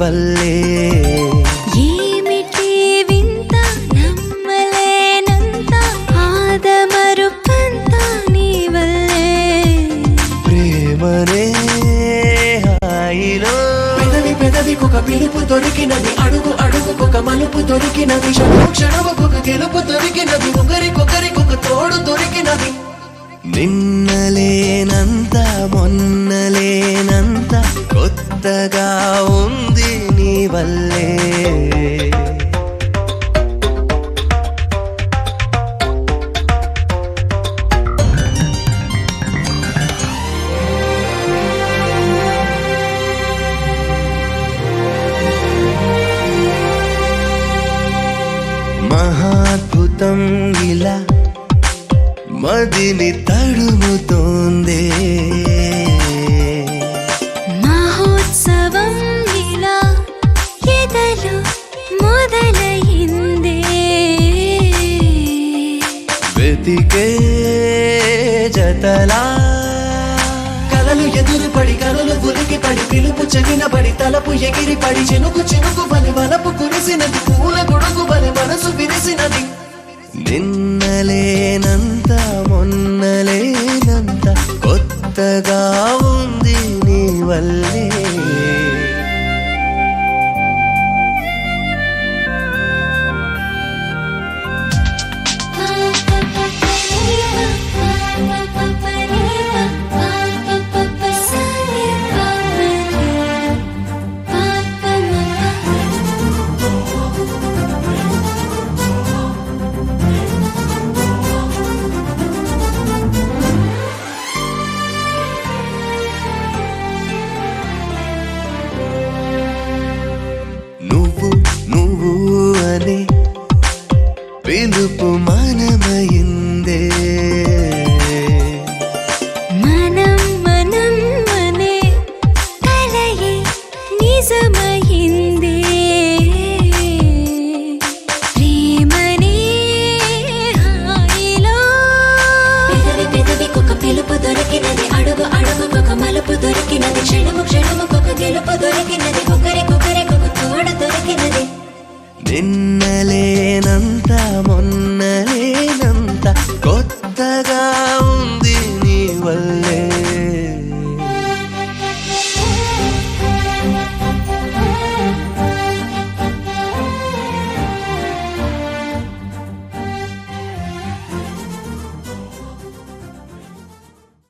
వల్లే ఏమిటి వింత నమ్మలేనంత ఆదమరుపంత నీ వల్లే ప్రేమనే హాయిలో పెదవికొక పిలుపు దొరికినది అడుగు అడుగుకొక మలుపు దొరికినది క్షణము క్షణముకొక గెలుపు దొరికినది ఒకరికొకరికొక తోడు దొరికినది నిన్నలేనంత మొన్నలేనంత కొత్తగా ఉంది నీ వల్లే మహాద్భుతం ఇలా మదిని తడుముతోందే మహోత్సవం ఇలా ఎదలు మొదలైందే వెతికే జతలా కలలు ఎదురుపడి కలలు ఉలికి పడి పిలుపు చెవినబడి తలపు ఎగిరి పడి చినుకు చినుకు బలి వలపు కురిసినది పూల గొడుగు బలి మనసు విరిసినది నిన్నలేనంత మొన్నలేనంత కొత్తగా ఉంది నీ వల్లే నువ్వు అనే పిలుపు మనమైందే మనం మనం అనే కలయే నిజమైందే ప్రేమనే హాయిలో పెదవికొక పిలుపు దొరికినది అడుగు అడుగుకొక మలుపు దొరికినది క్షణము క్షణముకొక గెలుపు దొరికినది ఒకరికొకరికొక తోడు దొరికినది నిన్న